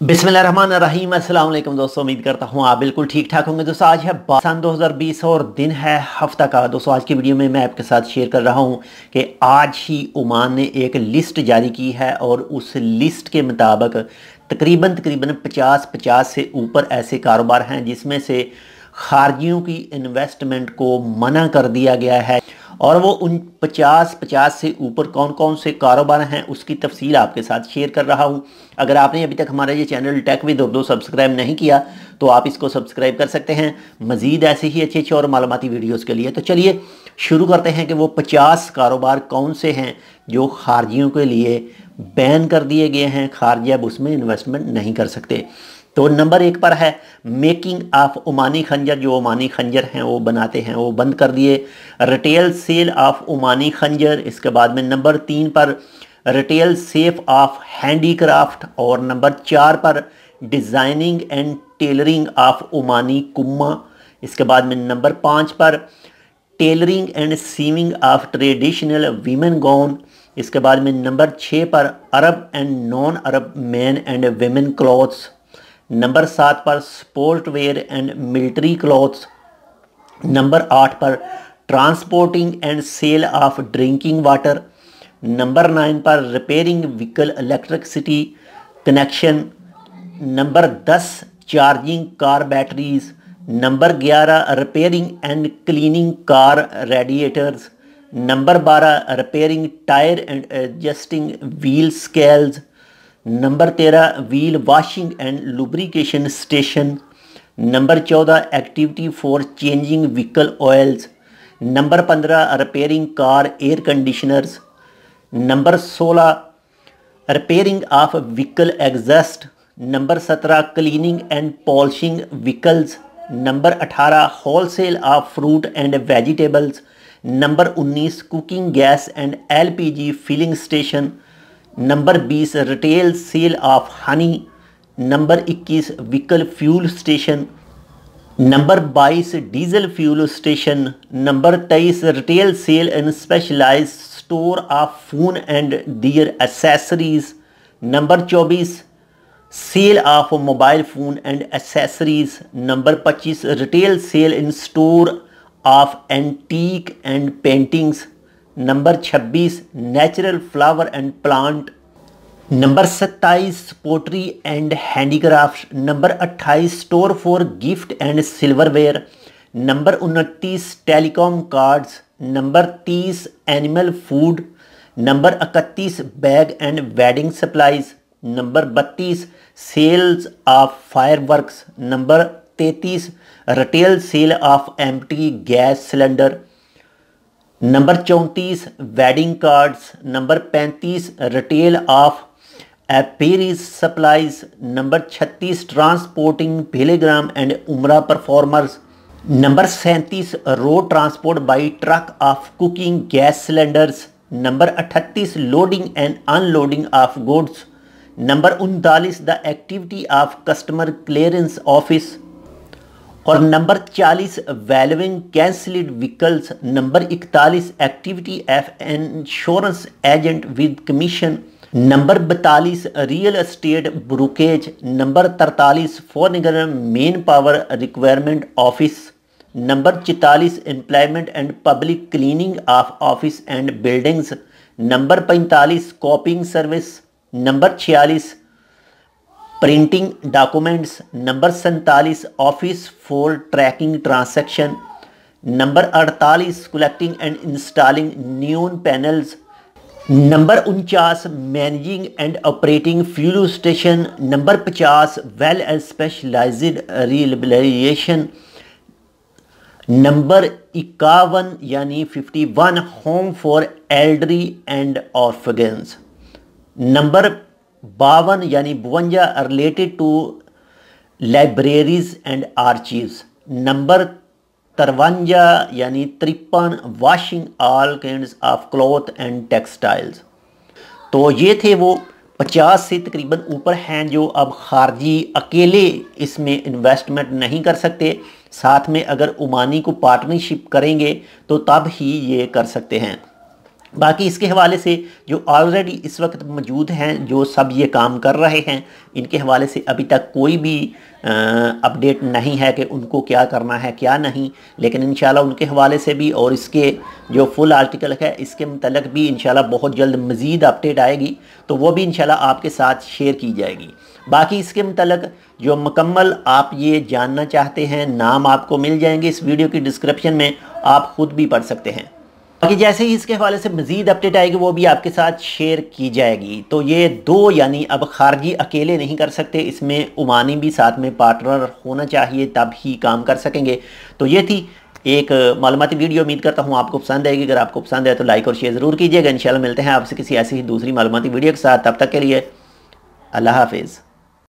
बिस्मिल्लाहिर्रहमानिर्रहीम। अस्सलाम वालेकुम दोस्तों, उम्मीद करता हूँ आप बिल्कुल ठीक ठाक होंगे। दोस्तों आज है सन 2020 और दिन है हफ्ता का। दोस्तों आज की वीडियो में मैं आपके साथ शेयर कर रहा हूँ कि आज ही ओमान ने एक लिस्ट जारी की है और उस लिस्ट के मुताबिक तकरीबन 50 से ऊपर ऐसे कारोबार हैं जिसमें से खारजियों की इन्वेस्टमेंट को मना कर दिया गया है। और वो उन 50 से ऊपर कौन कौन से कारोबार हैं उसकी तफसील आपके साथ शेयर कर रहा हूँ। अगर आपने अभी तक हमारा ये channel tech with Urdu subscribe नहीं किया तो आप इसको सब्सक्राइब कर सकते हैं मज़ीद ऐसे ही अच्छे और मालूमाती वीडियोज़ के लिए। तो चलिए शुरू करते हैं कि वो 50 कारोबार कौन से हैं जो खारजियों के लिए बैन कर दिए गए हैं, खारजी अब उसमें इन्वेस्टमेंट नहीं कर सकते। तो नंबर 1 पर है मेकिंग ऑफ ओमानी खंजर। जो ओमानी खंजर हैं वो बनाते हैं वो बंद कर दिए। रिटेल सेल ऑफ ओमानी खंजर। इसके बाद में नंबर 3 पर रिटेल सेफ ऑफ हैंडीक्राफ्ट। और नंबर 4 पर designing and tailoring of Omani kumma. इसके बाद में नंबर 5 पर tailoring and sewing of traditional women gown. इसके बाद में नंबर 6 पर Arab and non Arab man and women clothes. Number 7 पर sport wear and military clothes. Number 8 पर transporting and sale of drinking water. Number 9 पर repairing vehicle electricity connection. Number 10 charging car batteries. Number 11 repairing and cleaning car radiators. Number 12 repairing tyre and adjusting wheel scales. Number 13 wheel washing and lubrication station. Number 14 activity for changing vehicle oils. Number 15 repairing car air conditioners. Number 16 repairing of vehicle exhaust. Number 17 cleaning and polishing vehicles. Number 18 wholesale of fruit and vegetables. Number 19 cooking gas and LPG filling station. Number 20 retail sale of honey. Number 21 vehicle fuel station. Number 22 diesel fuel station. Number 23 retail sale and specialised store of phone and their accessories. Number 24 sale of mobile phone and accessories. Number 25 retail sale in store of antique and paintings. Number 26 natural flower and plant. Number 27 pottery and handicraft. Number 28 store for gift and silverware. Number 29 telecom cards. Number 30 animal food. Number 31 bag and wedding supplies. Number 32 sales of fireworks. Number 33 retail sale of empty gas cylinder. Number 34 wedding cards. Number 35 retail of appearance supplies. Number 36 transporting pilgrim and umrah performers. Number 37 road transport by truck of cooking gas cylinders. Number 38 loading and unloading of goods. Number 39 the activity of customer clearance office. और number 40 valuing cancelled vehicles. Number 41 activity of insurance agent with commission. Number 42 real estate brokerage. Number 43 foreign manpower requirement office. Number 44 employment and public cleaning of office and buildings. Number 45 copying service. Number 46 printing documents. Number 47 office for tracking transaction. Number 48 collecting and installing neon panels. Number 49 managing and operating fuel station. Number 50 well and specialized rehabilitation. Number 51 यानी 51 home for elderly and orphans. Number 52 यानी 52 related to libraries and archives. Number 53 यानी 53 washing all kind of cloth and textiles. तो ये थे वो 50 से तकरीबन ऊपर हैं जो अब खारजी अकेले इसमें इन्वेस्टमेंट नहीं कर सकते, साथ में अगर ओमानी को पार्टनरशिप करेंगे तो तब ही ये कर सकते हैं। बाकी इसके हवाले से जो ऑलरेडी इस वक्त मौजूद हैं, जो सब ये काम कर रहे हैं, इनके हवाले से अभी तक कोई भी अपडेट नहीं है कि उनको क्या करना है क्या नहीं। लेकिन इंशाल्लाह उनके हवाले से भी और इसके जो फुल आर्टिकल है इसके मतलब भी इंशाल्लाह बहुत जल्द मज़ीद अपडेट आएगी, तो वो भी इंशाल्लाह आपके साथ शेयर की जाएगी। बाकी इसके मतलब जो मुकम्मल आप ये जानना चाहते हैं, नाम आपको मिल जाएंगे इस वीडियो की डिस्क्रिप्शन में, आप ख़ुद भी पढ़ सकते हैं। बाकी जैसे ही इसके हवाले से मज़ीद अपडेट आएगी वो भी आपके साथ शेयर की जाएगी। तो ये दो यानी अब खारजी अकेले नहीं कर सकते, इसमें ओमानी भी साथ में पार्टनर होना चाहिए, तब ही काम कर सकेंगे। तो ये थी एक मालूमाती वीडियो, उम्मीद करता हूँ आपको पसंद आएगी। अगर आपको पसंद आए तो लाइक और शेयर ज़रूर कीजिएगा। इंशाल्लाह मिलते हैं आपसे किसी ऐसी ही दूसरी मालूमाती वीडियो के साथ, तब तक के लिए अल्लाह हाफिज़।